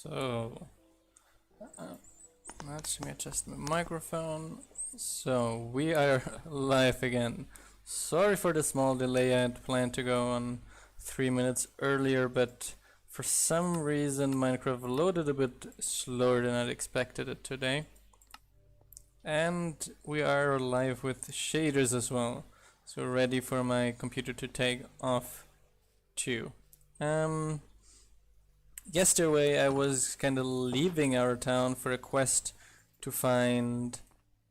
So, let me adjust my microphone. So, we are live again. Sorry for the small delay. I had planned to go on 3 minutes earlier, but for some reason Minecraft loaded a bit slower than I'd expected it today. And we are live with shaders as well. So ready for my computer to take off too. Yesterday I was kind of leaving our town for a quest to find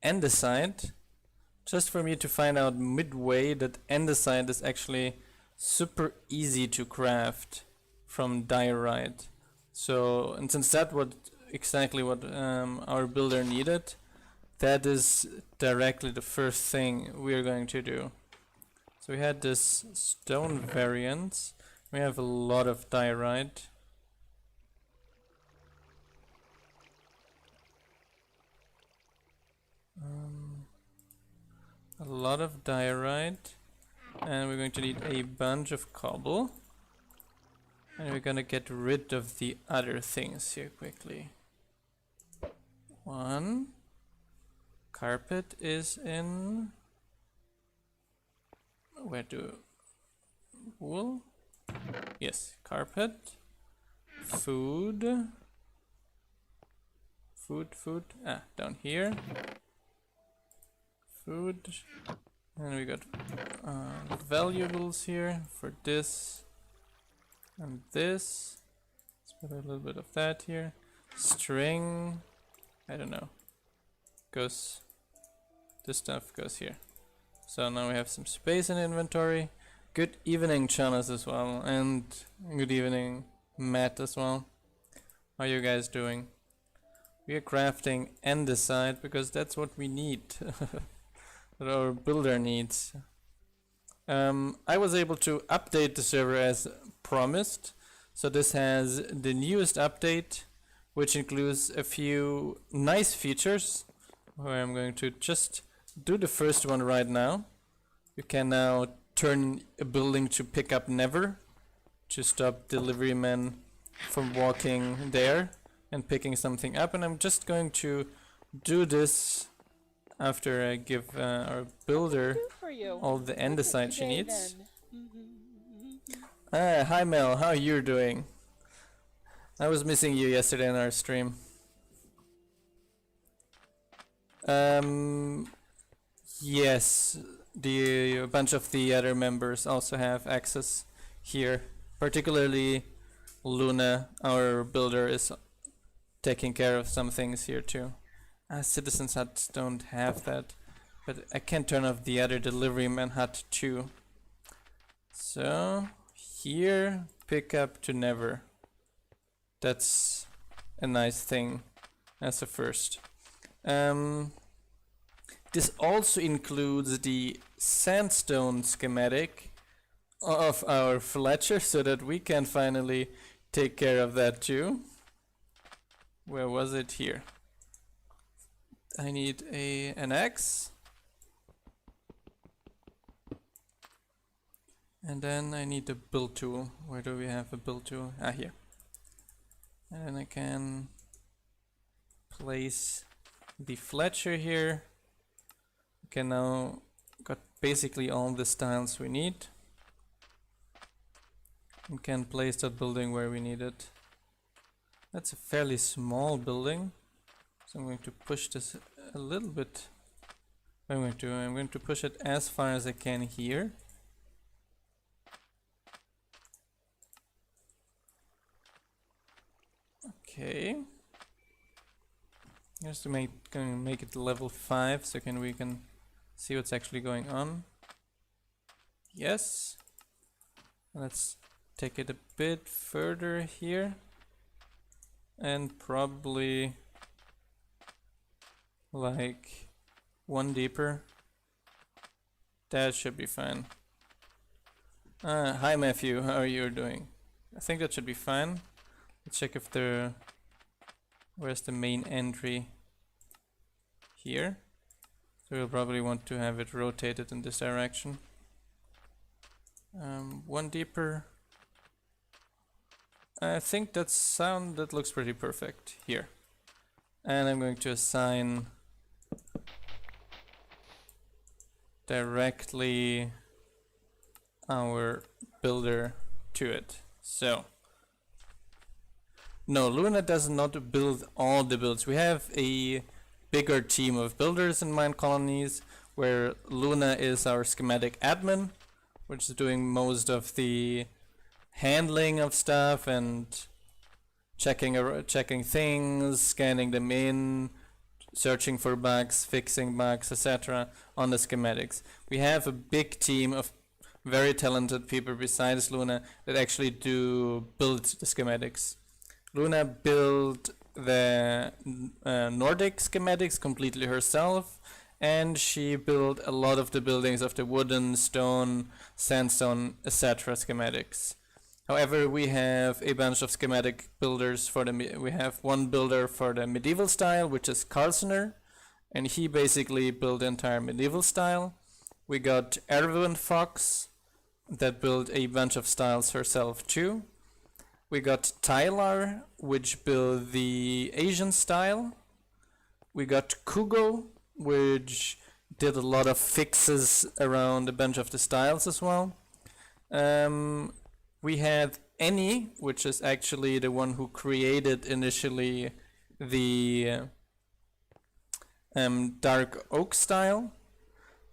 andesite, just for me to find out midway that andesite is actually super easy to craft from diorite. So, and since that was exactly what our builder needed, that is directly the first thing we are going to do. So we had this stone variant. We have a lot of diorite. A lot of diorite, and we're going to need a bunch of cobble, and we're gonna get rid of the other things here quickly. One carpet is in where to wool? Yes, carpet. Food. Food. Down here. Food, and we got valuables here for this and this. Let's put a little bit of that here. String, I don't know, goes, this stuff goes here. So now we have some space in inventory. Good evening, Chanas, as well, and good evening, Matt, as well. How are you guys doing? We are crafting andesite because that's what we need. That our builder needs. I was able to update the server as promised, so this has the newest update, which includes a few nice features, where I'm going to just do the first one right now. You can now turn a building to pick up never, to stop delivery men from walking there and picking something up, and I'm just going to do this after I give our builder all the andesite she needs. Hi Mel, how you doing? I was missing you yesterday in our stream. Yes, a bunch of the other members also have access here. Particularly Luna, our builder, is taking care of some things here too. Citizens huts don't have that, but I can turn off the other delivery man hut too. So here, pick up to never. That's a nice thing as a first. This also includes the sandstone schematic of our fletcher, so that we can finally take care of that too. Where was it? Here. I need an axe, and then I need a build tool. Where do we have a build tool? Here. And then I can place the fletcher here. Okay, now got basically all the tiles we need, and can place that building where we need it. That's a fairly small building. So I'm going to push this a little bit. I'm going to push it as far as I can here. Okay. Just to make it level 5, so we can see what's actually going on. Yes. Let's take it a bit further here, and probably like one deeper. That should be fine. Hi Matthew, how are you doing? I think that should be fine. Let's check if where's the main entry? Here. So we'll probably want to have it rotated in this direction. One deeper. I think that looks pretty perfect here. And I'm going to assign directly our builder to it. So no, Luna does not build all the builds. We have a bigger team of builders in Minecolonies, where Luna is our schematic admin, which is doing most of the handling of stuff and checking things, scanning them in, searching for bugs, fixing bugs, etc. on the schematics. We have a big team of very talented people besides Luna that actually do build the schematics. Luna built the Nordic schematics completely herself, and she built a lot of the buildings of the wooden, stone, sandstone, etc. schematics. However, we have a bunch of schematic builders for we have one builder for the medieval style, which is Carlsener, and he basically built the entire medieval style. We got Erwin Fox that built a bunch of styles herself too. We got Tyler, which built the Asian style. We got Kugo, which did a lot of fixes around a bunch of the styles as well. We had Annie, which is actually the one who created initially the dark oak style.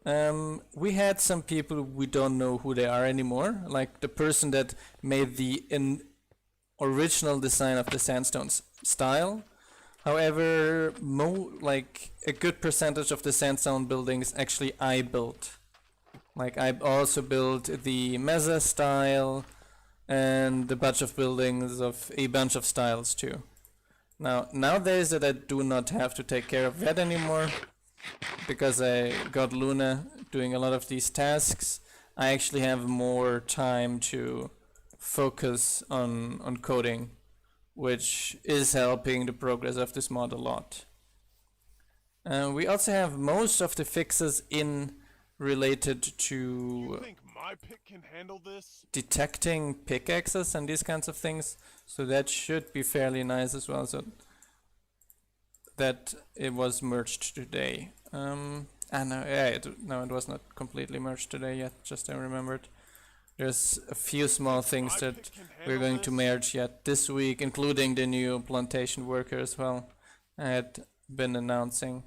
We had some people we don't know who they are anymore, like the person that made the original design of the sandstone style. However, like a good percentage of the sandstone buildings actually I built. Like I also built the mesa style and a bunch of buildings of a bunch of styles too. Now nowadays that I do not have to take care of that anymore, because I got Luna doing a lot of these tasks, I actually have more time to focus on coding, which is helping the progress of this mod a lot. We also have most of the fixes in related to You think my pick can handle this? detecting pickaxes and these kinds of things, so that should be fairly nice as well. So that it was merged today. No, it was not completely merged today yet. Just I remembered. There's a few small things that we're going to merge yet this week, including the new plantation worker as well. I had been announcing.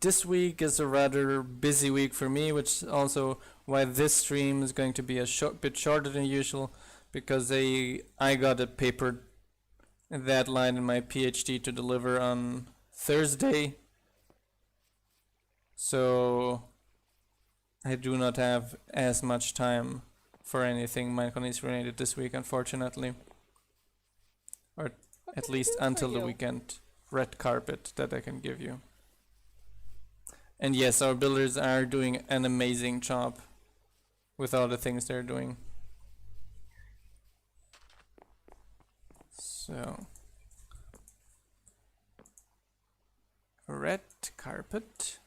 This week is a rather busy week for me, which is also why this stream is going to be a bit shorter than usual, because I got a paper deadline in my PhD to deliver on Thursday. So I do not have as much time for anything Minecolonies related this week, unfortunately. Or at least until the weekend red carpet that I can give you. And yes, our builders are doing an amazing job with all the things they're doing. So, red carpet.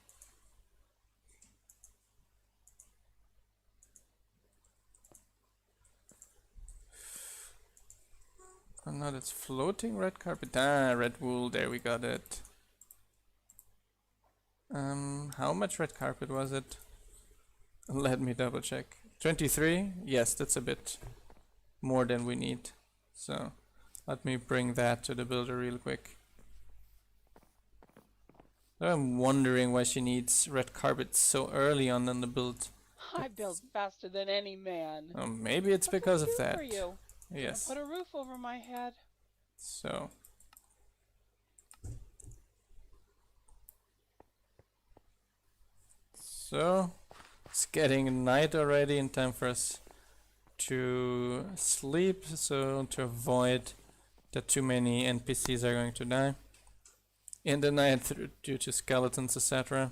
Oh no, that's floating red carpet. Ah, red wool, there we got it. How much red carpet was it? Let me double check. 23? Yes, that's a bit more than we need. So, let me bring that to the builder real quick. I'm wondering why she needs red carpet so early on in the build. I build faster than any man. Oh, maybe it's because of that. For you. Yes. Put a roof over my head. So. So, it's getting night already, in time for us to sleep, so to avoid that too many NPCs are going to die in the night due to skeletons, etc.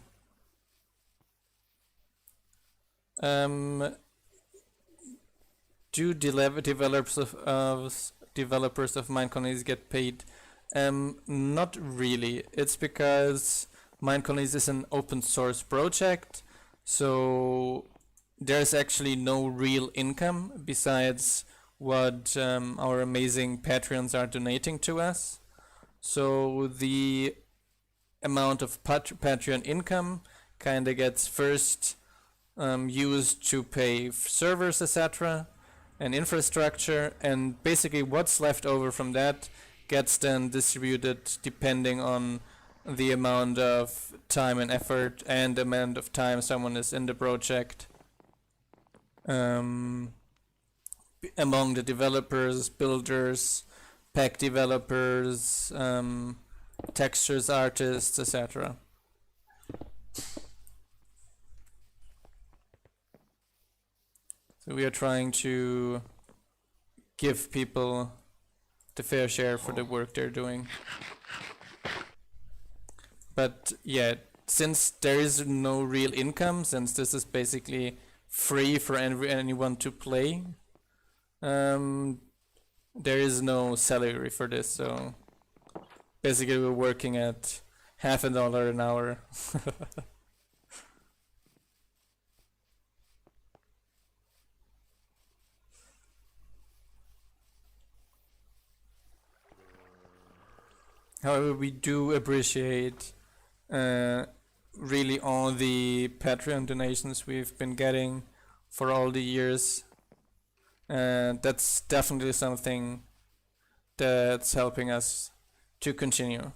Do developers of Minecolonies get paid? Not really. It's because Minecolonies is an open source project, so there's actually no real income besides what our amazing Patreons are donating to us. So the amount of Patreon income kind of gets first used to pay servers, etc., and infrastructure, and basically what's left over from that gets then distributed depending on the amount of time and effort and the amount of time someone is in the project, among the developers, builders, pack developers, textures artists, etc. So we are trying to give people the fair share for the work they're doing. But yeah, since there is no real income, since this is basically free for anyone to play, there is no salary for this, so basically we're working at $50 an hour. However, we do appreciate really all the Patreon donations we've been getting for all the years. That's definitely something that's helping us to continue.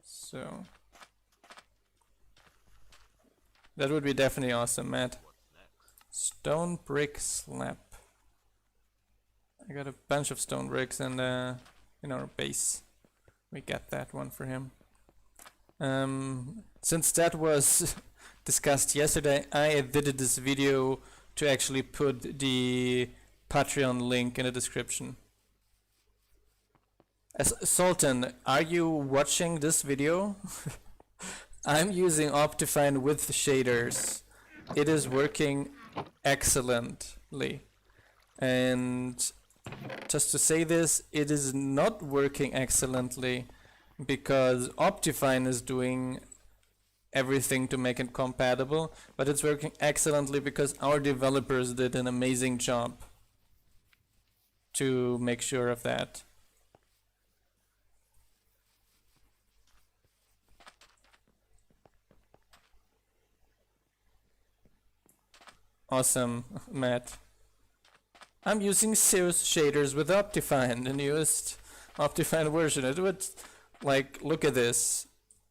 So that would be definitely awesome, Matt. Stone brick slab. I got a bunch of stone bricks in our base. We got that one for him. Since that was discussed yesterday, I edited this video to actually put the Patreon link in the description. Sultan, are you watching this video? I'm using Optifine with shaders. It is working excellently. And just to say this, it is not working excellently because Optifine is doing everything to make it compatible, but it's working excellently because our developers did an amazing job to make sure of that. Awesome, Matt. I'm using Cirrus shaders with Optifine, the newest Optifine version. It would, like, look at this.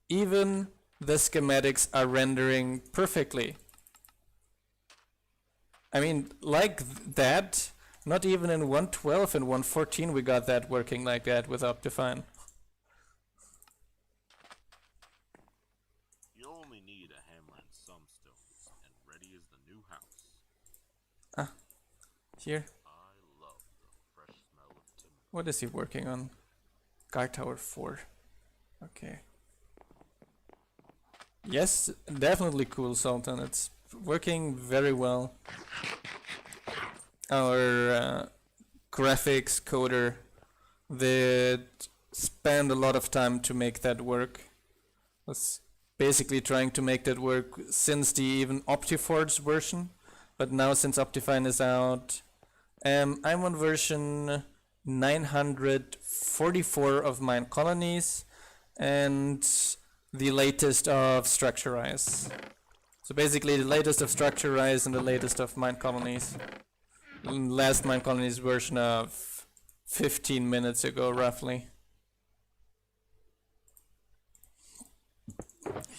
Even the schematics are rendering perfectly. I mean, like that, not even in 1.12 and 1.14 we got that working like that with Optifine. You only need a hammer and some stones, and ready is the new house. Ah, here. I love the fresh smell of timber. What is he working on? Guard Tower 4. Okay. Yes, definitely cool, Sultan. It's working very well. Our graphics coder that spent a lot of time to make that work. Was basically trying to make that work since the even Optiforge version, but now since Optifine is out, I'm on version 944 of Minecolonies and the latest of Structurize. So basically the latest of Structurize and the latest of Minecolonies. Last Minecolonies version of 15 minutes ago, roughly.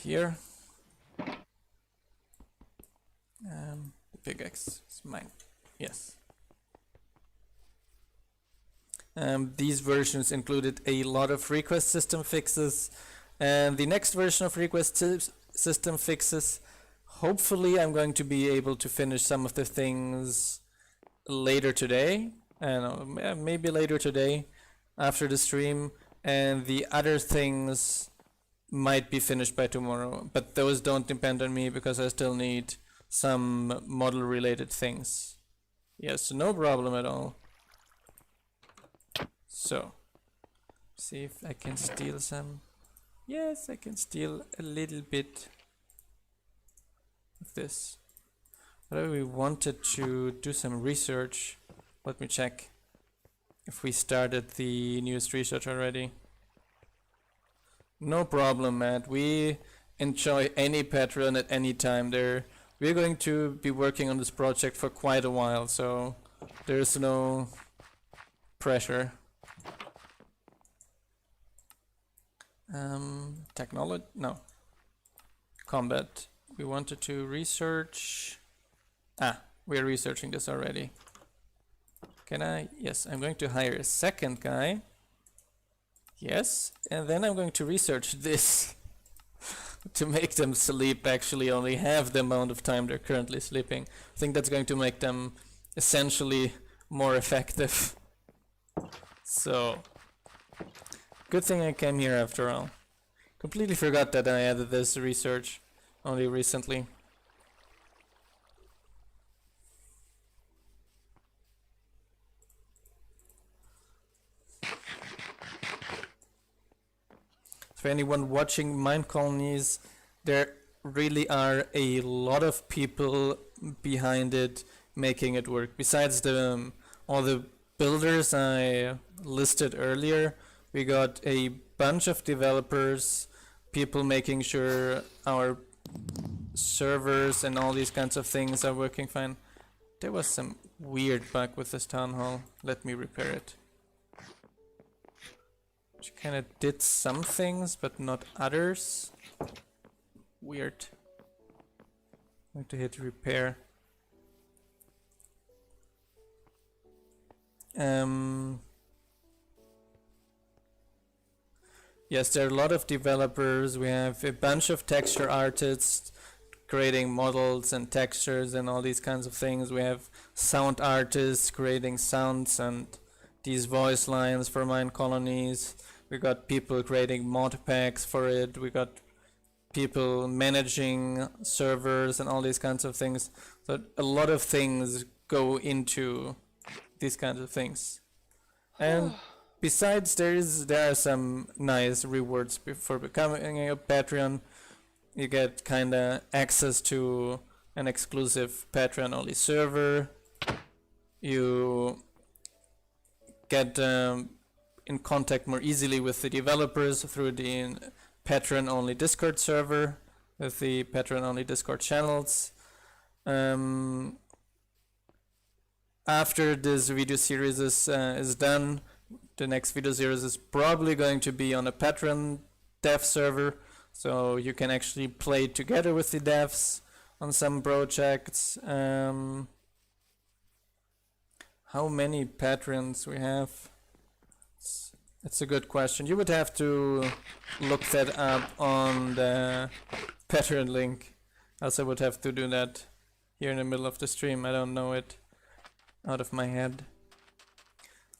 Here. The big X is mine. Yes. These versions included a lot of request system fixes, and the next version of request system fixes, hopefully I'm going to be able to finish some of the things later today, and maybe later today after the stream, and the other things might be finished by tomorrow, but those don't depend on me because I still need some model related things. Yes, no problem at all. So, see if I can steal some. Yes, I can steal a little bit. with this. But we wanted to do some research. Let me check if we started the newest research already. No problem, Matt. We enjoy any patron at any time. We're going to be working on this project for quite a while, so there's no pressure. Technology? No. Combat. We wanted to research. We're researching this already. Can I? Yes, I'm going to hire a second guy. Yes, and then I'm going to research this to make them sleep actually only half the amount of time they're currently sleeping. I think that's going to make them essentially more effective. So, good thing I came here after all. Completely forgot that I added this research only recently. For anyone watching Minecolonies, there really are a lot of people behind it making it work. Besides all the builders I listed earlier, we got a bunch of developers, people making sure our servers and all these kinds of things are working fine. There was some weird bug with this town hall. Let me repair it. She kind of did some things, but not others. Weird. I'm going to hit repair. Yes, there are a lot of developers. We have a bunch of texture artists creating models and textures and all these kinds of things. We have sound artists creating sounds and these voice lines for Minecolonies. We got people creating mod packs for it. We got people managing servers and all these kinds of things. So a lot of things go into these kinds of things. And besides, there are some nice rewards for becoming a Patreon. You get kinda access to an exclusive Patreon only server. You get in contact more easily with the developers through the Patreon only Discord server, with the Patreon only Discord channels. After this video series is done, the next video series is probably going to be on a Patreon dev server, so you can actually play together with the devs on some projects. How many patrons we have? It's a good question. You would have to look that up on the Patreon link. Else I would have to do that here in the middle of the stream. I don't know it out of my head.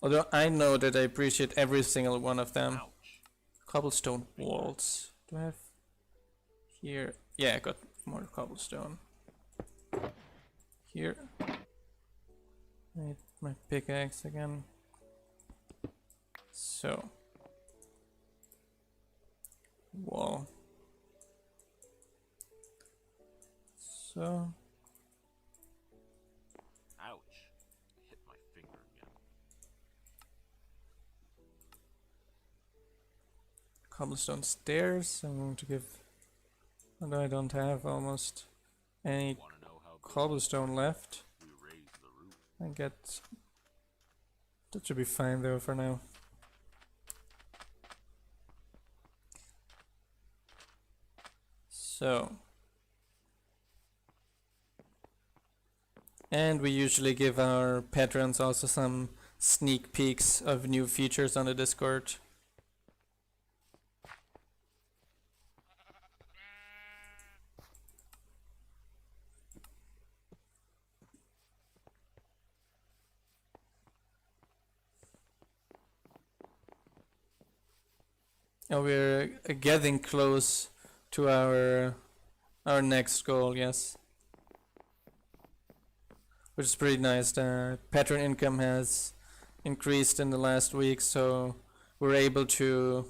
Although I know that I appreciate every single one of them. Ouch. Cobblestone walls. Do I have here? Yeah, I got more cobblestone. Here. Need my pickaxe again. So. Wall. So. Ouch. Hit my finger again. Cobblestone stairs. I'm going to give. Although I don't have almost any Wanna know how good cobblestone left. we raised the roof? I get. That should be fine though for now. So. And we usually give our patrons also some sneak peeks of new features on the Discord. And we're getting close to our next goal, yes. Which is pretty nice. The patron income has increased in the last week, so we're able to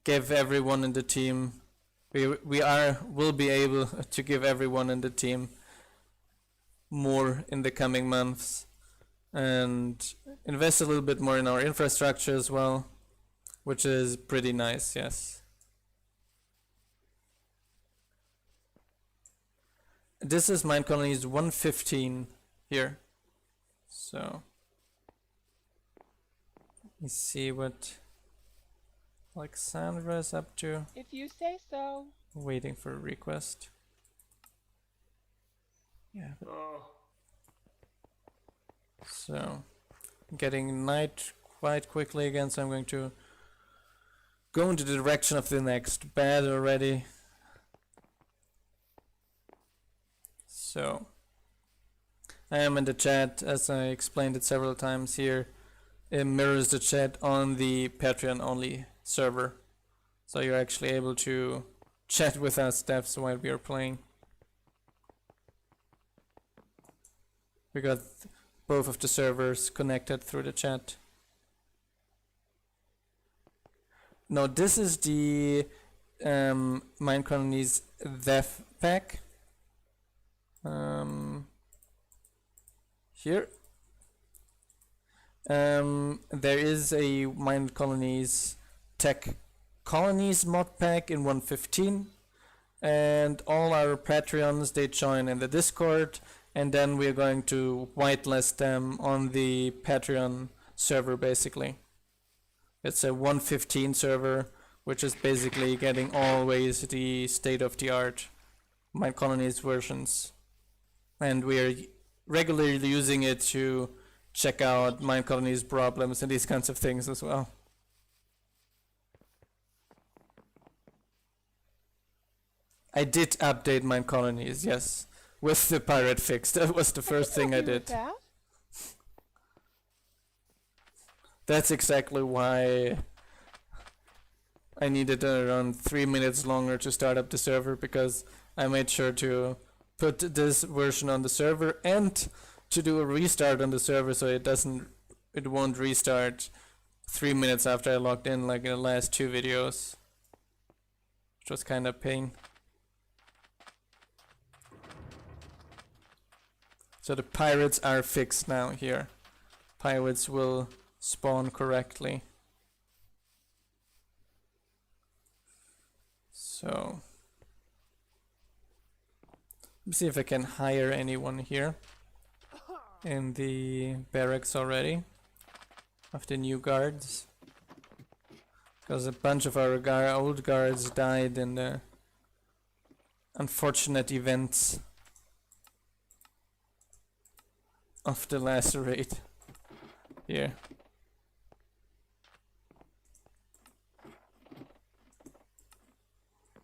give everyone in the team will be able to give everyone in the team more in the coming months and invest a little bit more in our infrastructure as well, which is pretty nice, yes. This is Minecolonies 115 here. So let me see what Alexandra is up to. If you say so. Waiting for a request. Yeah. So getting night quite quickly again, so I'm going to go into the direction of the next bed already. So I am in the chat, as I explained it several times here. It mirrors the chat on the Patreon only server, so you're actually able to chat with us devs while we are playing. We got both of the servers connected through the chat. No, this is the Minecolonies Dev pack. Here. There is a Minecolonies Tech Colonies mod pack in 1.15, and all our Patreons, they join in the Discord, and then we're going to whitelist them on the Patreon server basically. It's a 1.15 server, which is basically getting always the state-of-the-art Minecolonies versions, and we're regularly using it to check out Minecolonies problems and these kinds of things as well. I did update Minecolonies, yes, with the pirate fix. That was the first thing I did. That's exactly why I needed around 3 minutes longer to start up the server, because I made sure to put this version on the server and to do a restart on the server so it won't restart 3 minutes after I logged in like in the last 2 videos, which was kind of pain. So the pirates are fixed now here. Pirates will spawn correctly. So let me see if I can hire anyone here in the barracks already of the new guards, because a bunch of our old guards died in the unfortunate events of the last raid here.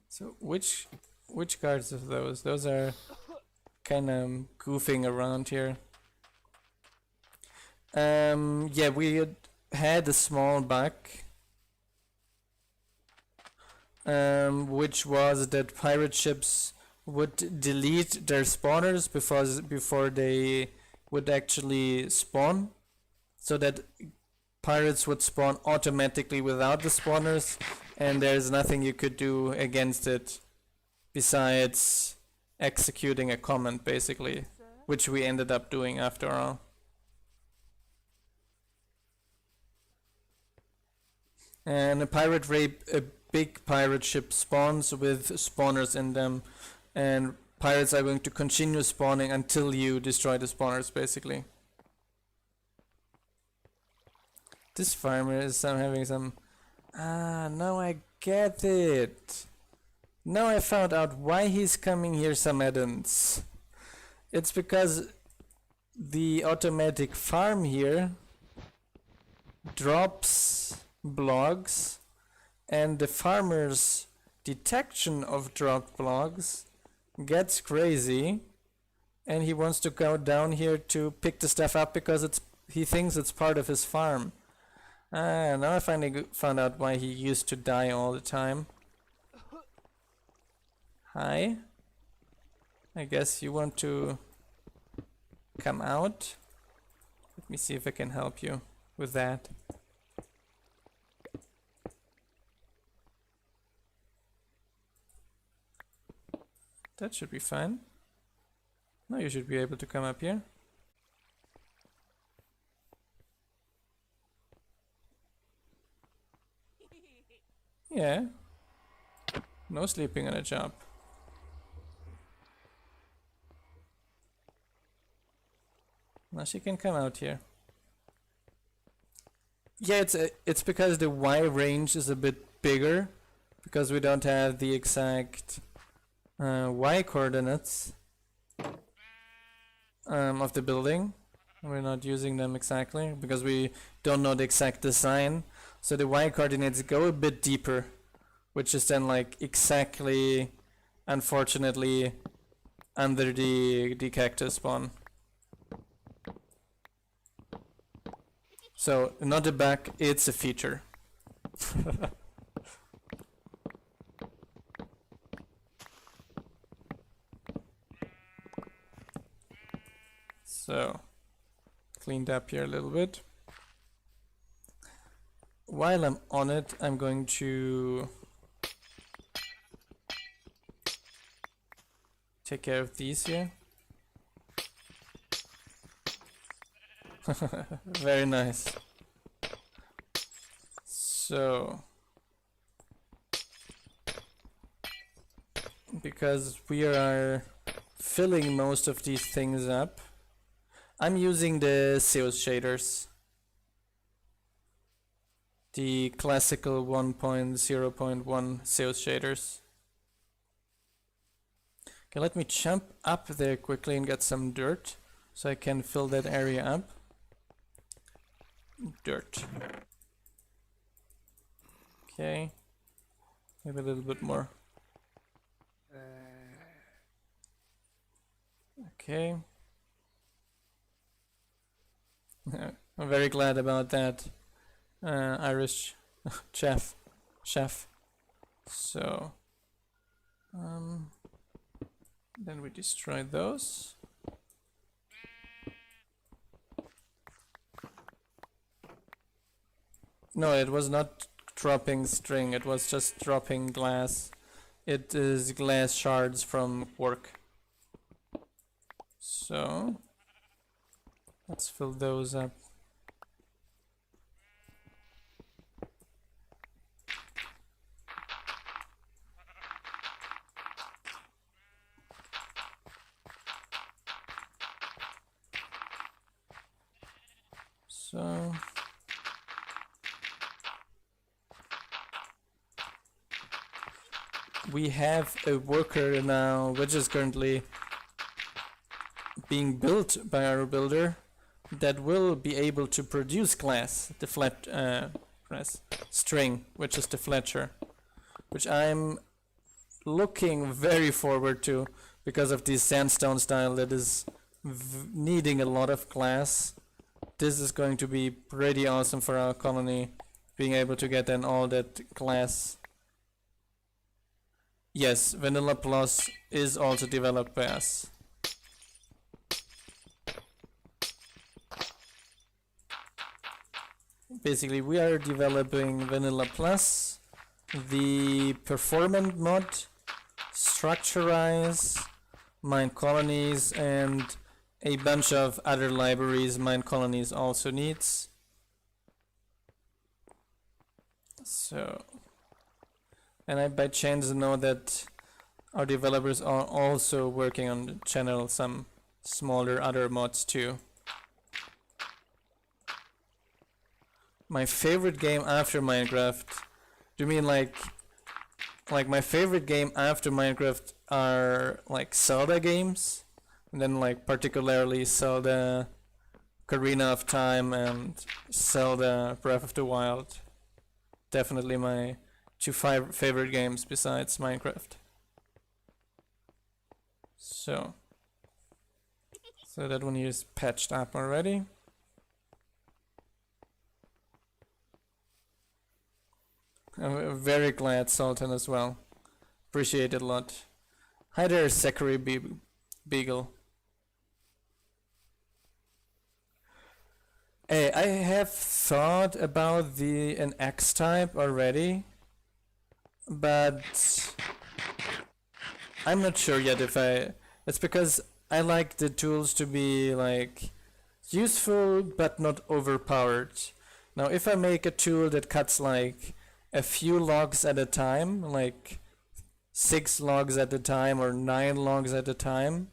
So which guards of those? Those are kind of goofing around here. Yeah, we had a small bug, which was that pirate ships would delete their spawners before they would actually spawn, so that pirates would spawn automatically without the spawners, and there's nothing you could do against it besides executing a command basically, which we ended up doing after all. And a big pirate ship spawns with spawners in them, and pirates are going to continue spawning until you destroy the spawners basically. This farmer is having some... now I get it. Now I found out why he's coming here some add-ons. It's because the automatic farm here drops blogs, and the farmer's detection of dropped blogs gets crazy, and he wants to go down here to pick the stuff up because he thinks it's part of his farm. Now I finally found out why he used to die all the time. Hi. I guess you want to come out? Let me see if I can help you with that. That should be fine. Now you should be able to come up here. Yeah. No sleeping on a job. Now she can come out here. Yeah, it's because the Y range is a bit bigger, because we don't have the exact Y coordinates of the building. We're not using them exactly because we don't know the exact design. So the Y coordinates go a bit deeper, which is then like exactly, unfortunately, under the cactus spawn. So not a bug, it's a feature. So cleaned up here a little bit. While I'm on it, I'm going to take care of these here. Very nice. So, because we are filling most of these things up, I'm using the Zeus shaders. The classical 1.0.1 Zeus shaders. Okay, let me jump up there quickly and get some dirt so I can fill that area up. Dirt. Okay. Maybe a little bit more. Okay. I'm very glad about that, Irish chef. So, then we destroy those. No, it was not dropping string, it was just dropping glass. It is glass shards from work. So, let's fill those up. So, we have a worker now, which is currently being built by our builder, that will be able to produce glass, the flat string, which is the fletcher, which I'm looking very forward to because of this sandstone style that is needing a lot of glass. This is going to be pretty awesome for our colony, being able to get then all that glass. Yes, Vanilla Plus is also developed by us. Basically, we are developing Vanilla Plus, the Performant mod, Structurize, Minecolonies, and a bunch of other libraries Minecolonies also needs. So, and I by chance know that our developers are also working on the channel some smaller other mods too. My favorite game after Minecraft. Do you mean like my favorite game after Minecraft are like Zelda games? And then like particularly Zelda Ocarina of Time and Zelda Breath of the Wild. Definitely my two favorite games besides Minecraft. So that one here is patched up already. I'm very glad, Sultan, as well. Appreciate it a lot. Hi there, Zachary Beagle. Hey, I have thought about an X type already, but I'm not sure yet if it's because I like the tools to be like useful but not overpowered. Now if I make a tool that cuts like a few logs at a time, like 6 logs at a time or 9 logs at a time,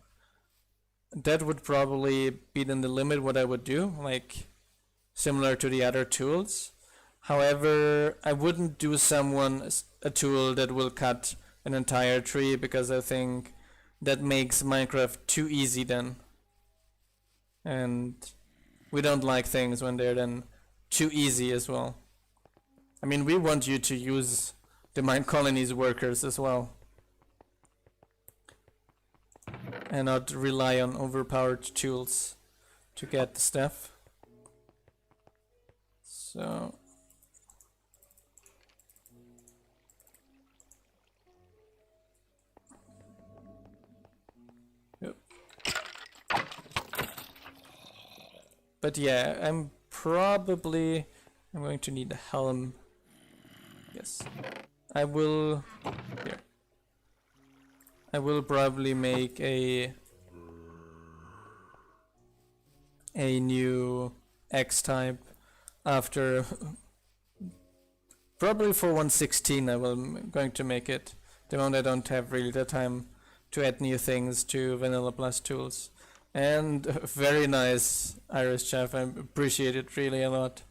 that would probably be then the limit what I would do, like similar to the other tools. However, I wouldn't do a tool that will cut an entire tree, because I think that makes Minecraft too easy then. And we don't like things when they're then too easy as well. I mean, we want you to use the Minecolonies workers as well, and not rely on overpowered tools to get the stuff. So yep. But yeah, I'm going to need a helm. Yes. I will probably make a new X type after probably for 1.16 I'm going to make it. The moment I don't have really the time to add new things to Vanilla Plus tools. And very nice Iris Chef, I appreciate it really a lot.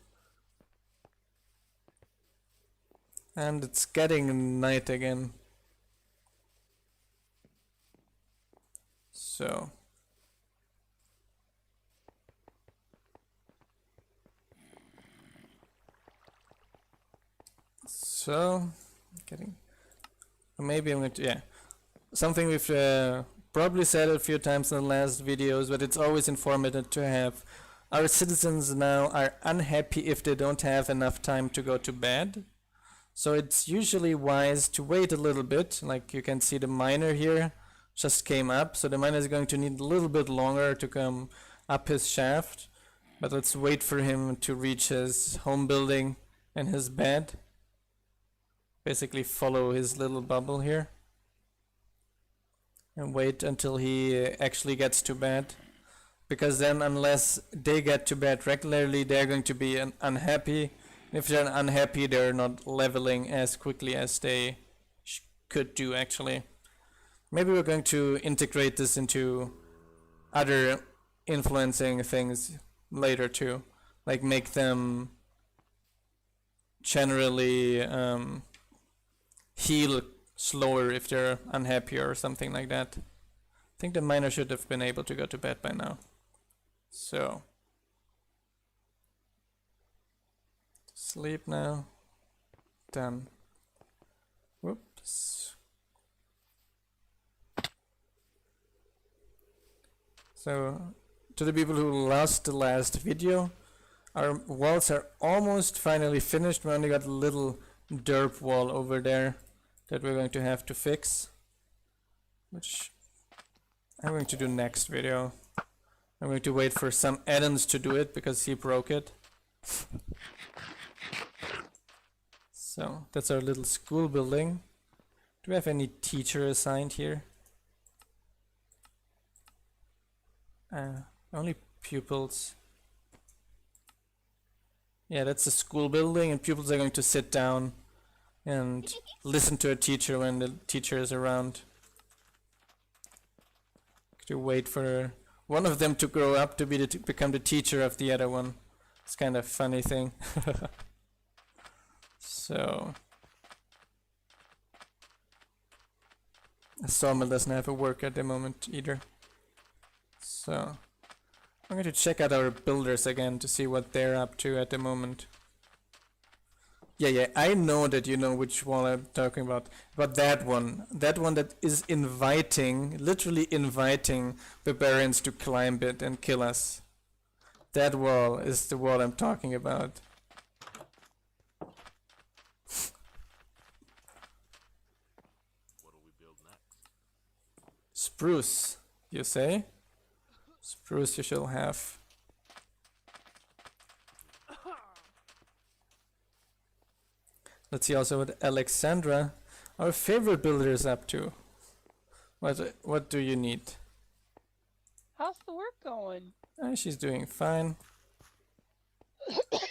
And it's getting night again. So maybe I'm going to, yeah, something we've probably said a few times in the last videos, but it's always informative to have. Our citizens now are unhappy if they don't have enough time to go to bed. So it's usually wise to wait a little bit. Like you can see the miner here just came up, so the miner is going to need a little bit longer to come up his shaft. But let's wait for him to reach his home building and his bed. Basically follow his little bubble here. And wait until he actually gets to bed. Because then unless they get to bed regularly, they're going to be unhappy. If they're unhappy, they're not leveling as quickly as they could do actually. Maybe we're going to integrate this into other influencing things later too. Like make them generally heal slower if they're unhappy or something like that. I think the miner should have been able to go to bed by now. So sleep now. Done. Whoops. So to the people who lost the last video, our walls are almost finally finished. We only got a little derp wall over there that we're going to have to fix, which I'm going to do next video. I'm going to wait for some Adams to do it because he broke it. So that's our little school building. Do we have any teacher assigned here? Only pupils. Yeah, that's a school building, and pupils are going to sit down and listen to a teacher when the teacher is around. To wait for one of them to grow up to be become the teacher of the other one. It's kind of a funny thing. So a sawmill doesn't have a work at the moment either. So I'm going to check out our builders again to see what they're up to at the moment. Yeah, I know that you know which wall I'm talking about. But that one that is inviting, literally inviting barbarians to climb it and kill us. That wall is the wall I'm talking about. What do we build next? Spruce, you say? Spruce you shall have. Let's see also what Alexandra, our favorite builder, is up to. What do you need? How's the work going? She's doing fine.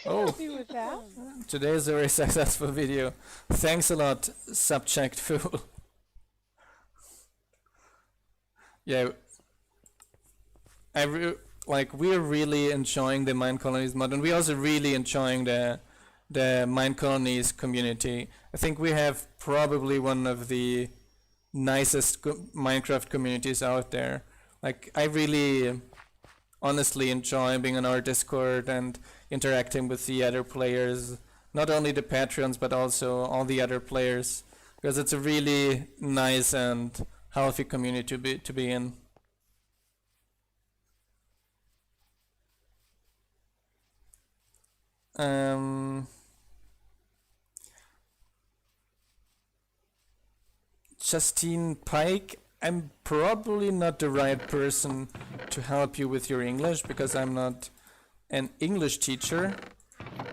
Oh, Happy with that? today is a very successful video. Thanks a lot, Subject Fool. Yeah, we're really enjoying the Minecolonies mod, and we're also really enjoying the Minecolonies community. I think we have probably one of the nicest Minecraft communities out there. Like, I really honestly enjoy being on our Discord and interacting with the other players, not only the Patreons but also all the other players, because it's a really nice and healthy community to be in. Justine Pike, I'm probably not the right person to help you with your English because I'm not an English teacher.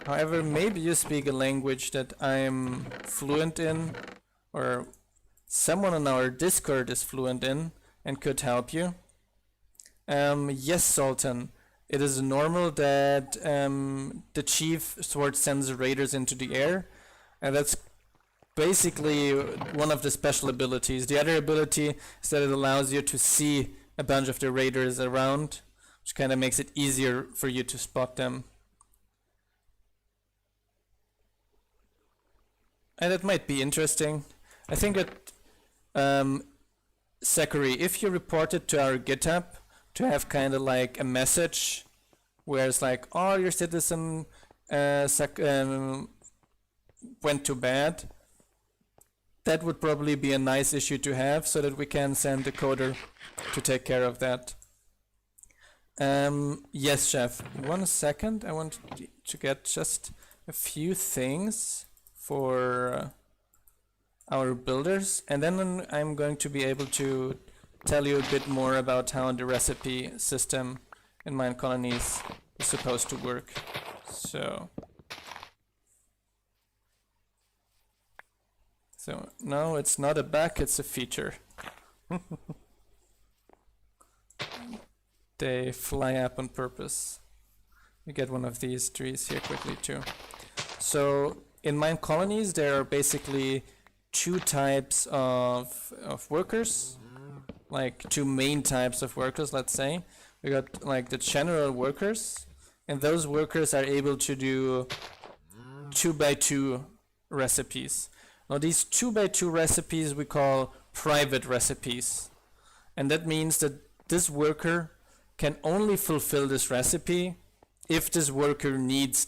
However, maybe you speak a language that I'm fluent in, or someone on our Discord is fluent in and could help you. Yes, Sultan. It is normal that the chief sword sends raiders into the air, and that's basically one of the special abilities. The other ability is that it allows you to see a bunch of the raiders around, which kind of makes it easier for you to spot them. And that might be interesting. I think that Zachary, if you report it to our GitHub to have kind of like a message where it's like, oh, your citizen went to bed, that would probably be a nice issue to have so that we can send a coder to take care of that. Yes, Chef. 1 second. I want to get just a few things for our builders, and then I'm going to be able to tell you a bit more about how the recipe system in Minecolonies is supposed to work. So no, it's not a bug, it's a feature. They fly up on purpose. You get one of these trees here quickly too. So in Minecolonies there are basically two types of workers, like two main types of workers, let's say. We got like the general workers, and those workers are able to do 2x2 recipes. Now these 2x2 recipes we call private recipes, and that means that this worker can only fulfill this recipe if this worker needs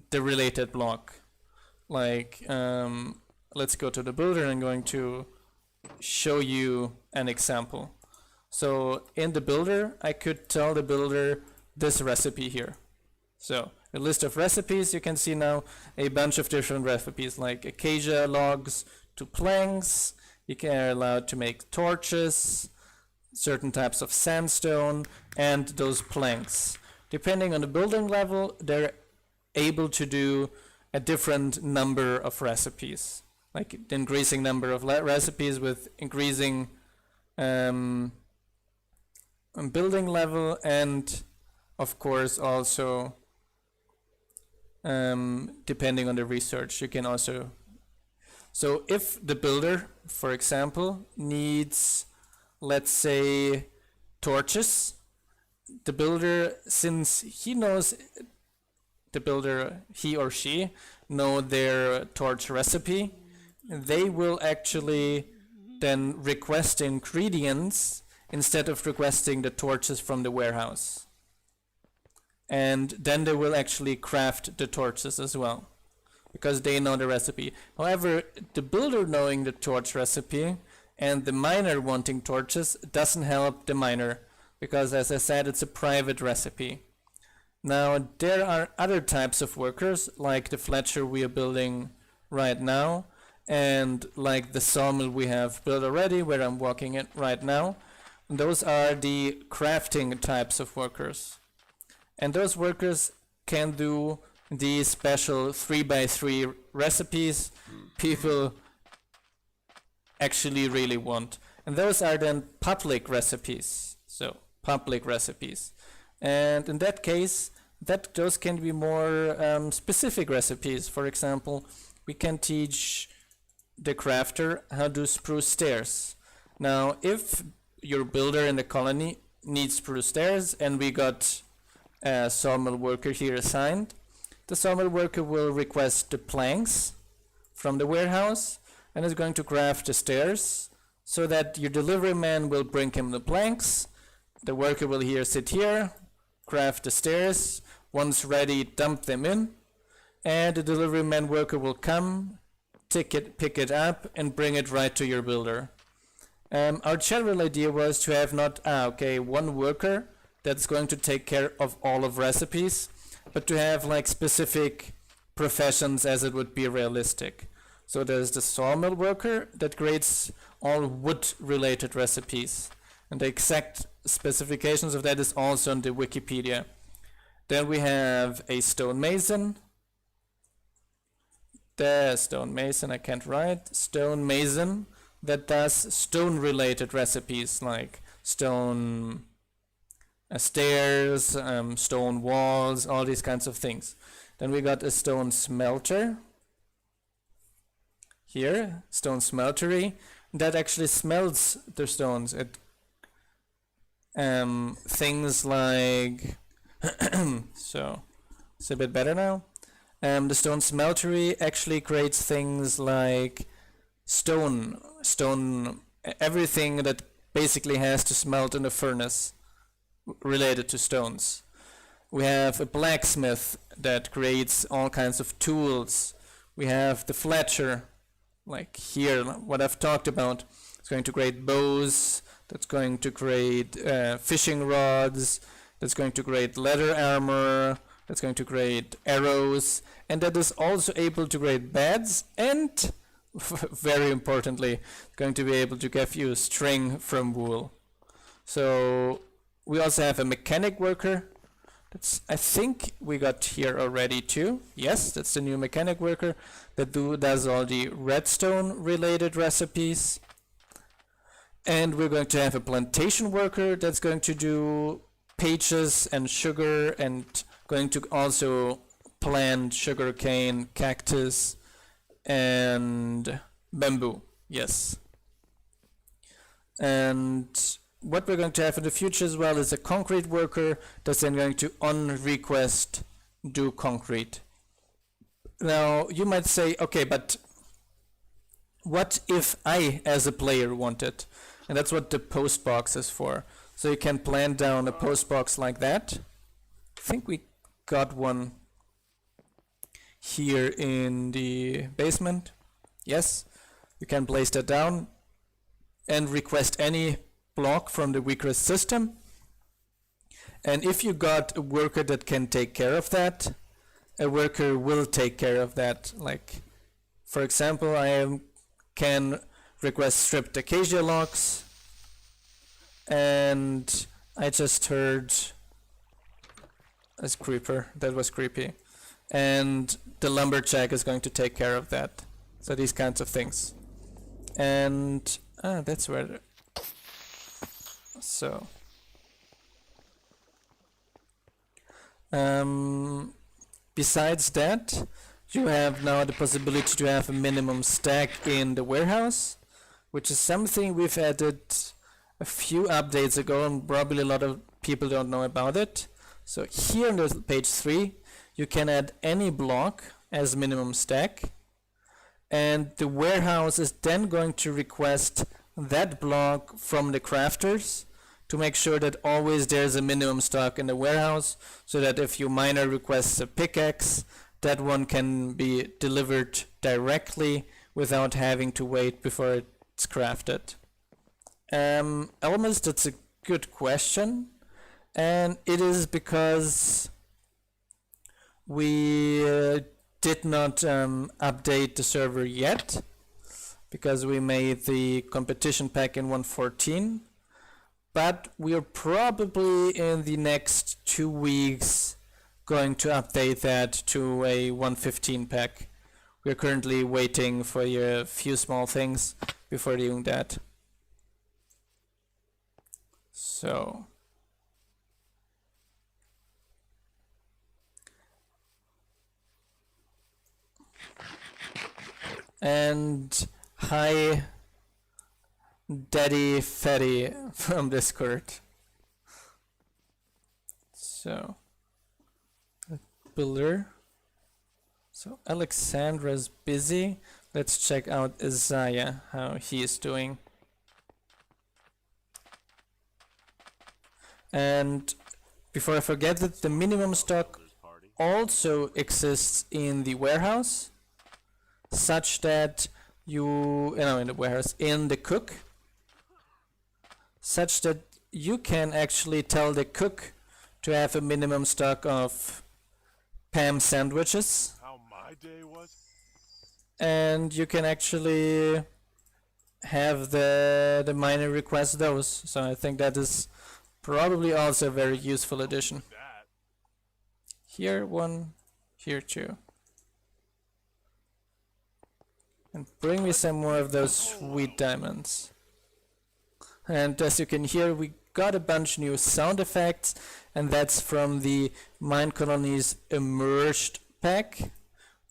the related block. Like, let's go to the builder. I'm going to show you an example. So in the builder, I could tell the builder this recipe here. So a list of recipes, you can see now a bunch of different recipes like acacia logs to planks. You are allowed to make torches, certain types of sandstone, and those planks. Depending on the building level, they're able to do a different number of recipes, like the increasing number of recipes with increasing building level, and of course also depending on the research you can also. So if the builder, for example, needs, let's say, torches, the builder, since he knows, the builder, he or she know their torch recipe, they will actually then request ingredients instead of requesting the torches from the warehouse. And then they will actually craft the torches as well, because they know the recipe. However, the builder knowing the torch recipe and the miner wanting torches doesn't help the miner, because as I said, it's a private recipe. Now there are other types of workers, like the fletcher we are building right now, and like the sawmill we have built already, where I'm walking it right now. Those are the crafting types of workers. And those workers can do the special 3x3 recipes people actually really want. And those are then public recipes. So public recipes. And in that case, those can be more specific recipes. For example, we can teach the crafter how to spruce stairs. Now, if your builder in the colony needs spruce stairs, and we got a sawmill worker here assigned, the sawmill worker will request the planks from the warehouse and is going to craft the stairs so that your delivery man will bring him the planks. The worker will here sit here, craft the stairs, once ready, dump them in, and the delivery man worker will come, pick it up, and bring it right to your builder. Our general idea was to have not one worker that's going to take care of all of recipes, but to have like specific professions as it would be realistic. So there's the sawmill worker that creates all wood related recipes, and the exact specifications of that is also on the Wikipedia. Then we have a stonemason. The stonemason, I can't write. Stonemason that does stone related recipes like stone stairs, stone walls, all these kinds of things. Then we got a stone smelter. Here, stone smeltery, that actually smelts the stones. It things like so it's a bit better now. The stone smeltery actually creates things like stone, everything that basically has to smelt in a furnace related to stones. We have a blacksmith that creates all kinds of tools. We have the fletcher, like here, what I've talked about. It's going to create bows, that's going to create fishing rods, that's going to create leather armor, that's going to create arrows, and that is also able to create beds, and very importantly, going to be able to give you string from wool. So we also have a mechanic worker. That's, I think we got here already too. Yes, that's the new mechanic worker that does all the redstone related recipes. And we're going to have a plantation worker that's going to do pages and sugar, and going to also plant sugarcane, cactus, and bamboo. Yes. And what we're going to have in the future as well is a concrete worker that's then going to on request do concrete. Now you might say, okay, but what if I as a player want it? And that's what the post box is for. So you can plant down a post box like that. I think we got one here in the basement. Yes, you can place that down and request any block from the request system. And if you got a worker that can take care of that, a worker will take care of that. Like, for example, I can request stripped acacia logs, and I just heard a creeper. That was creepy. And the lumberjack is going to take care of that. So these kinds of things. And that's where. So. Besides that, you have now the possibility to have a minimum stack in the warehouse, which is something we've added a few updates ago, and probably a lot of people don't know about it. So here on the page 3, you can add any block as minimum stack, and the warehouse is then going to request that block from the crafters to make sure that always there's a minimum stock in the warehouse, so that if your miner requests a pickaxe, that one can be delivered directly without having to wait before it's crafted. Elements, that's a good question, and it is because we did not update the server yet, because we made the competition pack in 1.14, but we are probably in the next 2 weeks going to update that to a 1.15 pack. We're currently waiting for a few small things before doing that. So and hi Daddy Fatty from Discord. So builder. So Alexandra's busy. Let's check out Isaiah, how he is doing. And before I forget it, the minimum stock also exists in the warehouse, such that in the warehouse, in the cook, such that you can actually tell the cook to have a minimum stock of Pam sandwiches. How my day was? And you can actually have the miner request those. So I think that is probably also a very useful addition. That. Here one, here two. And bring me some more of those sweet diamonds. And as you can hear, we got a bunch new sound effects, and that's from the Minecolonies Immersed pack,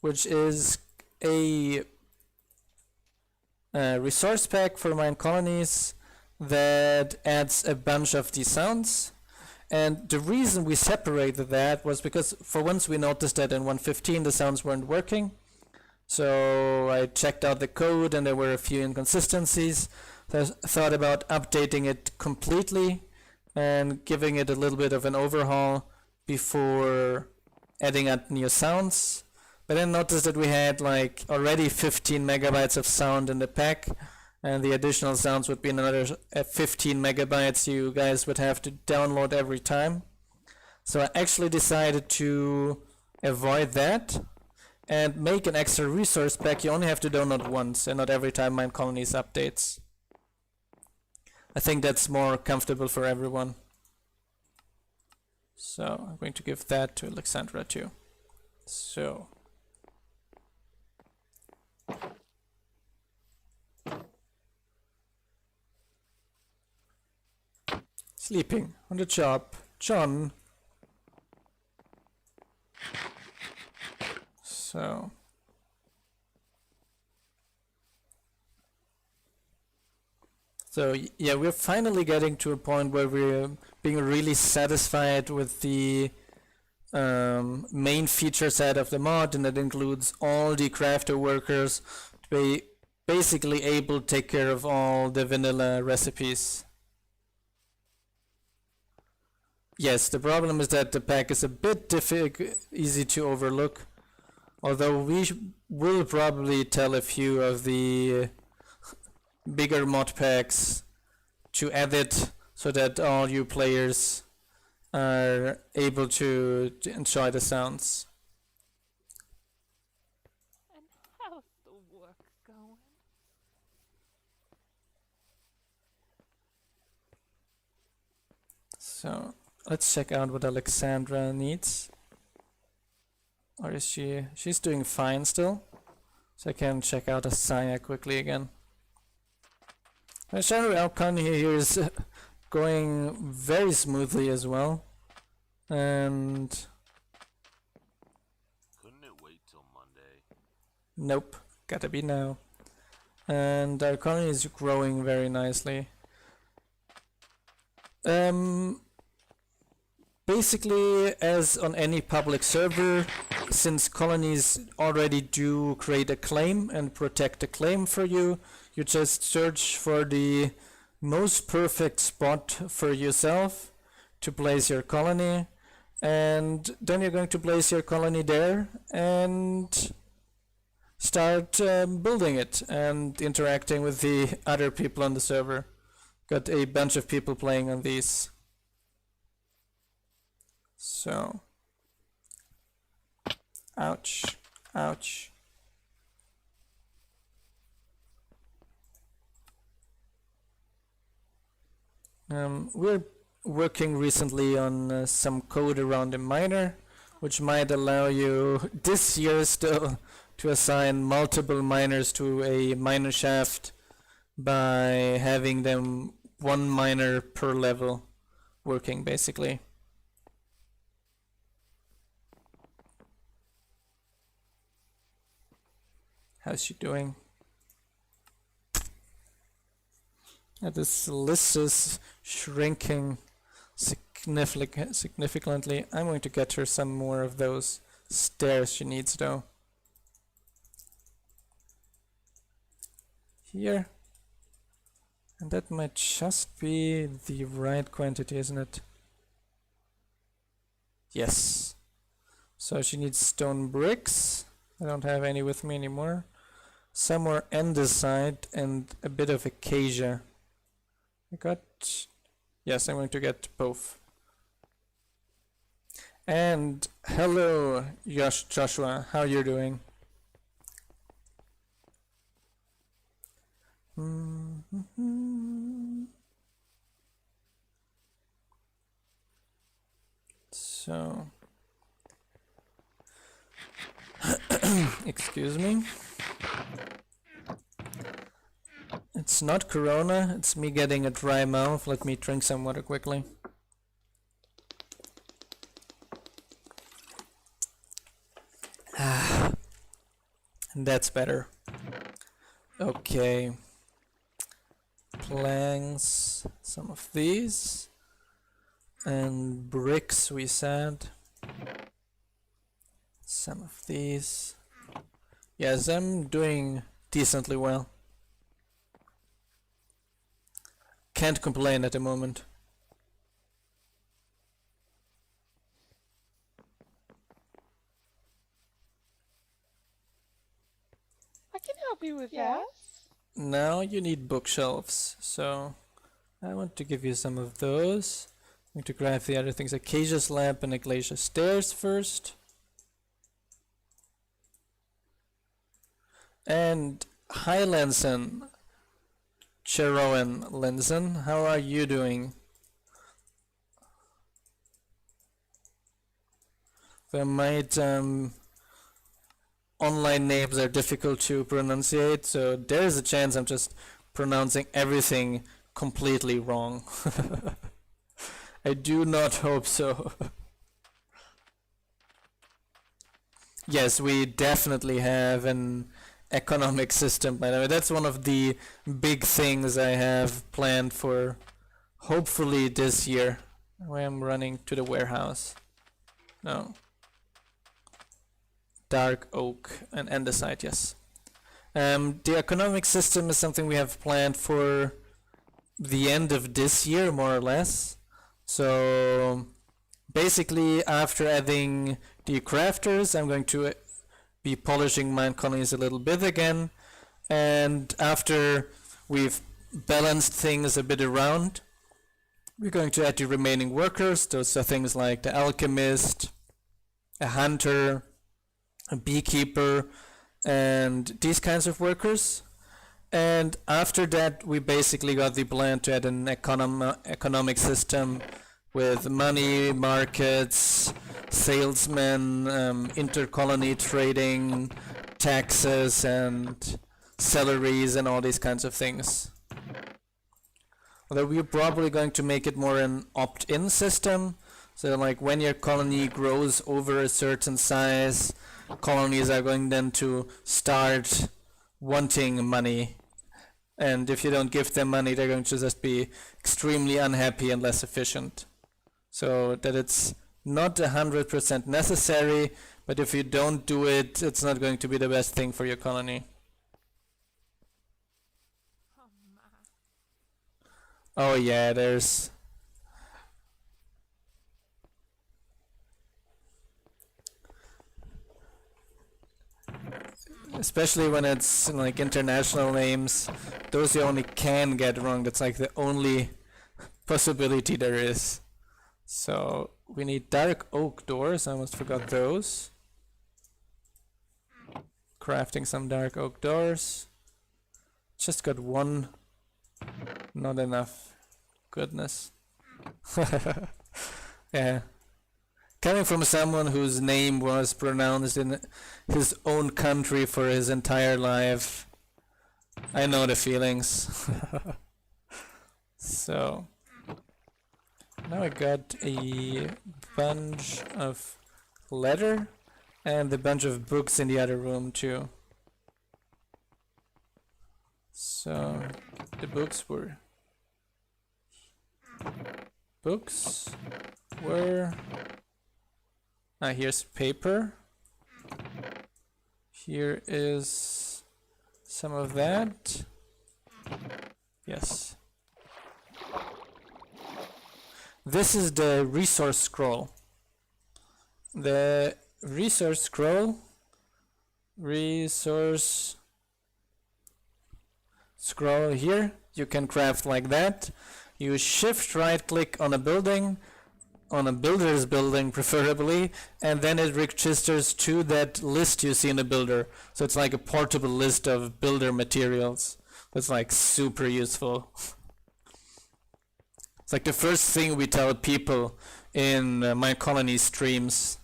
which is a resource pack for Minecolonies that adds a bunch of these sounds. And the reason we separated that was because for once we noticed that in 1.15 the sounds weren't working. So I checked out the code and there were a few inconsistencies. So I thought about updating it completely and giving it a little bit of an overhaul before adding up new sounds. But then noticed that we had like already 15 megabytes of sound in the pack, and the additional sounds would be another 15 megabytes you guys would have to download every time. So I actually decided to avoid that and make an extra resource pack. You only have to download once and not every time Minecolonies updates. I think that's more comfortable for everyone. So I'm going to give that to Alexandra too. So sleeping on the job, John. So yeah, we're finally getting to a point where we're being really satisfied with the main feature set of the mod, and that includes all the crafter workers to be basically able to take care of all the vanilla recipes. Yes, the problem is that the pack is a bit easy to overlook, although we will probably tell a few of the bigger mod packs to add it so that all you players are able to enjoy the sounds. And how's the work going? So let's check out what Alexandra needs. Or is she's doing fine still? So I can check out Asaya quickly again. My shadow outcome here is going very smoothly as well. And Couldn't it wait till Monday? nope, gotta be now. And our colony is growing very nicely. Basically, as on any public server, since colonies already do create a claim and protect a claim for you, you just search for the most perfect spot for yourself to place your colony, and then you're going to place your colony there and start building it and interacting with the other people on the server. Got a bunch of people playing on these. So, ouch, ouch. We're working recently on some code around a miner, which might allow you this year still to assign multiple miners to a miner shaft by having them one miner per level working basically. How's she doing? This list is shrinking significantly. I'm going to get her some more of those stairs she needs though. Here. And that might just be the right quantity, isn't it? Yes. So she needs stone bricks. I don't have any with me anymore. Some more andesite and a bit of acacia. I got... Yes, I'm going to get both. And hello, Joshua. How you doing? So... Excuse me. It's not Corona, it's me getting a dry mouth. Let me drink some water quickly. That's better. Okay. Planks, some of these. And bricks, we said. Some of these. Yes, I'm doing decently well. Can't complain at the moment. I can help you with that. Now you need bookshelves, so I want to give you some of those. I'm going to grab the other things, acacia lamp and acacia stairs first. And hi Lenson, Cherowan Lenson, how are you doing? There might online names are difficult to pronunciate, so there is a chance I'm just pronouncing everything completely wrong. I do not hope so. Yes, we definitely have an economic system, by the way. That's one of the big things I have planned for hopefully this year. Where I'm running to the warehouse. No. Dark oak and andesite, yes. The economic system is something we have planned for the end of this year, more or less. So basically after adding the crafters, I'm going to be polishing Minecolonies a little bit again, and after we've balanced things a bit around, we're going to add the remaining workers. Those are things like the alchemist, a hunter, a beekeeper, and these kinds of workers. And after that we basically got the plan to add an economic system with money, markets, salesmen, intercolony trading, taxes and salaries and all these kinds of things. Although we're probably going to make it more an opt-in system, so like when your colony grows over a certain size, colonies are going then to start wanting money, and if you don't give them money they're going to just be extremely unhappy and less efficient. So that it's not 100% necessary, but if you don't do it, it's not going to be the best thing for your colony. Oh yeah, there's... Especially when it's like international names, those you only can get wrong. That's like the only possibility there is. So we need dark oak doors. I almost forgot those. Crafting some dark oak doors. Just got one. Not enough. Goodness. Yeah. Coming from someone whose name was pronounced in his own country for his entire life, I know the feelings. So now I got a bunch of leather and a bunch of books in the other room too. So the books were here's paper. Here is some of that. Yes. This is the resource scroll. The resource scroll here, you can craft like that. You shift right click on a building, on a builder's building preferably, and then it registers to that list you see in the builder. So it's like a portable list of builder materials. It's like super useful. It's like the first thing we tell people in Minecolonies streams.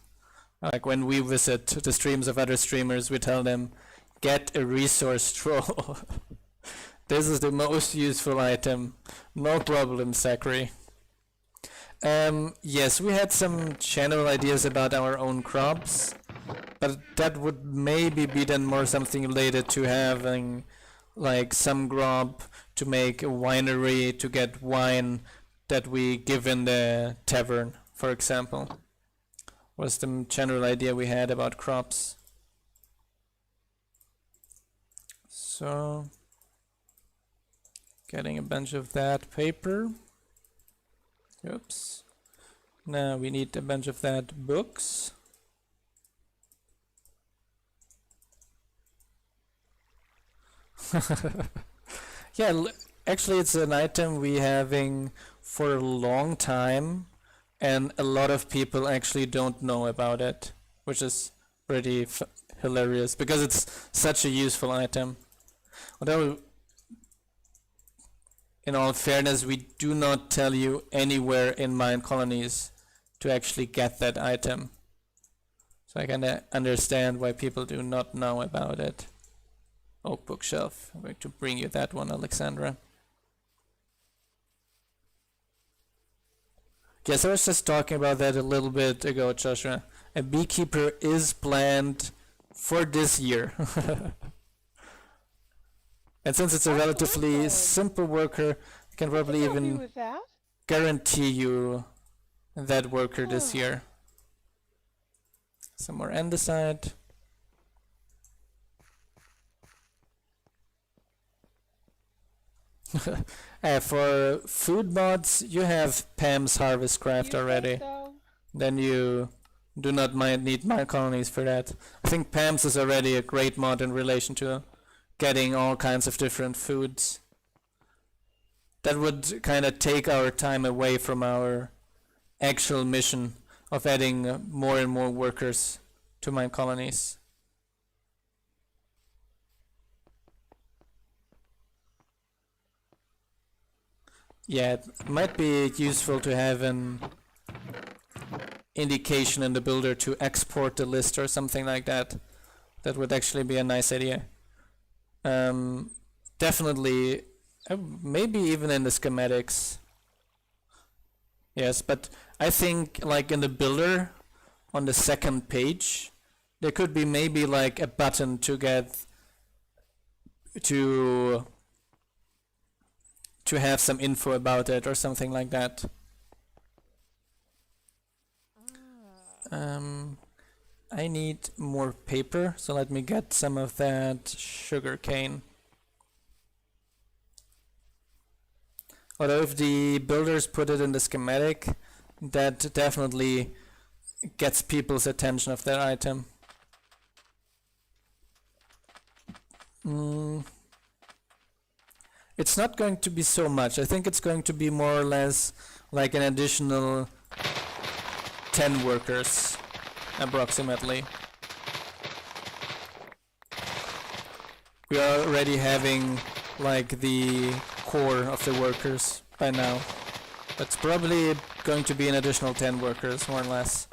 Like when we visit the streams of other streamers, we tell them, get a resource scroll. This is the most useful item. No problem, Zachary. Yes, we had some general ideas about our own crops, but that would maybe be then more something related to having like some crop to make a winery to get wine that we give in the tavern, for example. Was the general idea we had about crops. So, getting a bunch of that paper. Oops. Now we need a bunch of that books. Yeah, actually it's an item we having for a long time, and a lot of people actually don't know about it, which is pretty hilarious because it's such a useful item. Although, in all fairness, we do not tell you anywhere in Minecolonies to actually get that item. So I can understand why people do not know about it. Oak bookshelf. I'm going to bring you that one, Alexandra. Yes, I was just talking about that a little bit ago, Joshua. A beekeeper is planned for this year. And since it's a relatively simple worker, I can probably even guarantee you that worker this year. Some more andesite. For food mods, you have Pam's Harvest Craft already. Then you do not need Minecolonies for that. I think Pam's is already a great mod in relation to getting all kinds of different foods. That would kind of take our time away from our actual mission of adding more and more workers to Minecolonies. Yeah, it might be useful to have an indication in the builder to export the list or something like that. That would actually be a nice idea. Definitely, maybe even in the schematics. Yes, but I think like in the builder, on the second page, there could be maybe like a button to get to have some info about it or something like that. I need more paper, so let me get some of that sugar cane. Although if the builders put it in the schematic, that definitely gets people's attention of that item. It's not going to be so much. I think it's going to be more or less like an additional 10 workers, approximately. We are already having like the core of the workers by now. That's probably going to be an additional 10 workers, more or less.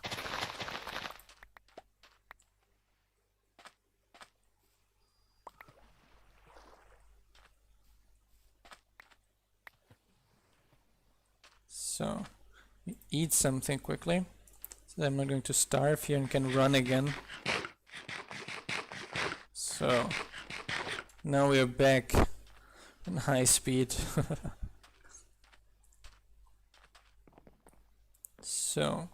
So eat something quickly, so I'm not going to starve here and can run again. So now we're back in high speed. So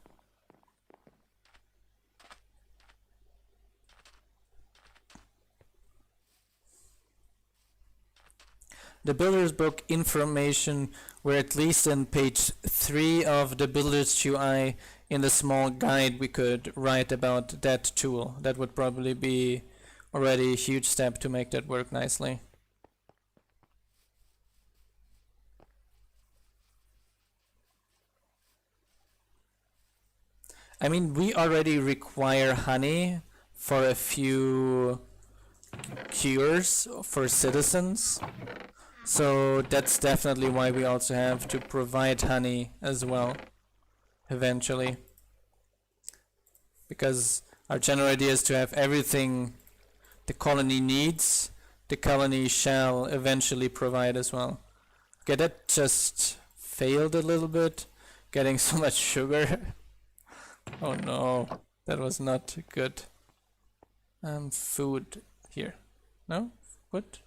the builder's book information were at least in page 3 of the builder's UI. In the small guide we could write about that tool. That would probably be already a huge step to make that work nicely. I mean, we already require honey for a few cures for citizens, so that's definitely why we also have to provide honey as well eventually, because our general idea is to have everything the colony needs, the colony shall eventually provide as well. Okay, that just failed a little bit, getting so much sugar. Oh no, that was not good. Food here. No? What?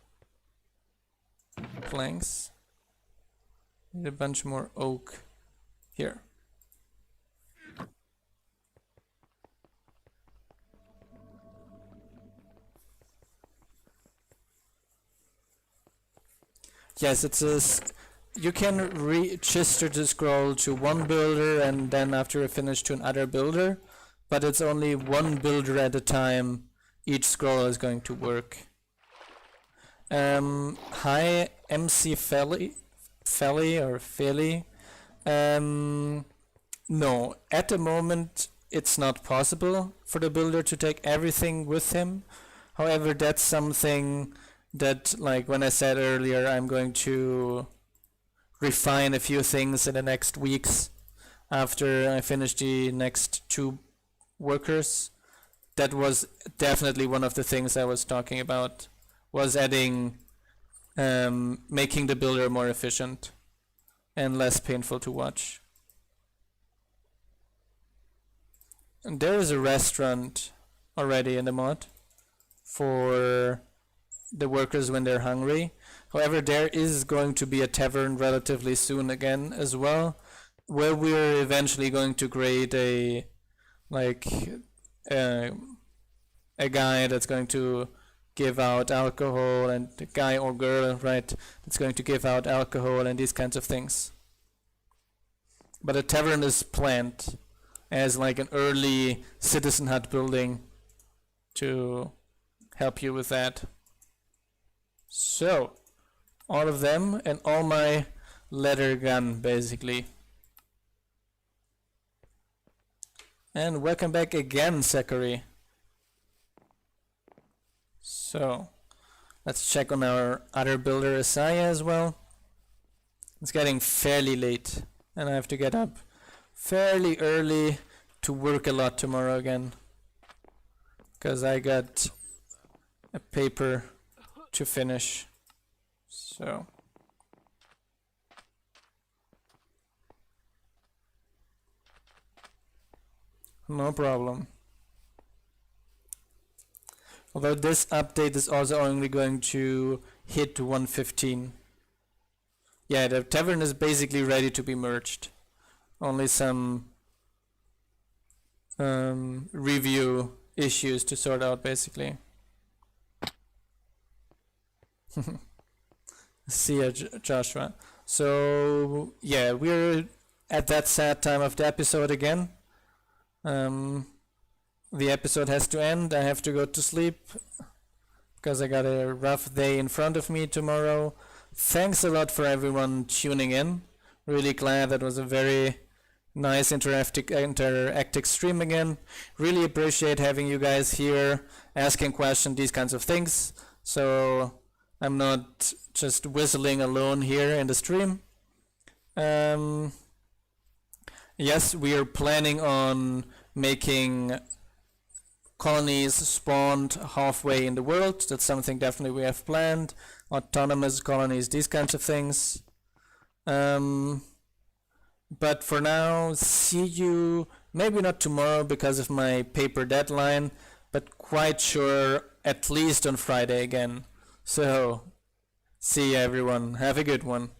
Planks. Need a bunch more oak here. Yes, it's a you can register the scroll to one builder and then after you finish to another builder, but it's only one builder at a time. Each scroll is going to work. Hi MC Felly or Felly. No, at the moment it's not possible for the builder to take everything with him. However, that's something that, like when I said earlier, I'm going to refine a few things in the next weeks after I finish the next 2 workers. That was definitely one of the things I was talking about, was adding, making the builder more efficient and less painful to watch. And there is a restaurant already in the mod for the workers when they're hungry. However, there is going to be a tavern relatively soon again as well, where we're eventually going to create a guy that's going to give out alcohol, and a guy or girl, right, that's going to give out alcohol and these kinds of things. But a tavern is planned as like an early citizen hut building to help you with that. So, all of them and all my leather gun basically. And welcome back again, Zachary. So, let's check on our other builder, Isaiah, as well. It's getting fairly late, and I have to get up fairly early to work a lot tomorrow again, because I got a paper to finish. So no problem. Although this update is also only going to hit 115. Yeah, the tavern is basically ready to be merged. Only some review issues to sort out basically. See ya, Joshua. So yeah, we're at that sad time of the episode again. The episode has to end. I have to go to sleep because I got a rough day in front of me tomorrow. Thanks a lot for everyone tuning in. Really glad that was a very nice interactive stream again. Really appreciate having you guys here, asking questions, these kinds of things. So I'm not just whistling alone here in the stream. Yes, we are planning on making colonies spawned halfway in the world. That's something definitely we have planned. Autonomous colonies, these kinds of things. But for now, see you, maybe not tomorrow because of my paper deadline, but quite sure at least on Friday again. So, see you everyone. Have a good one.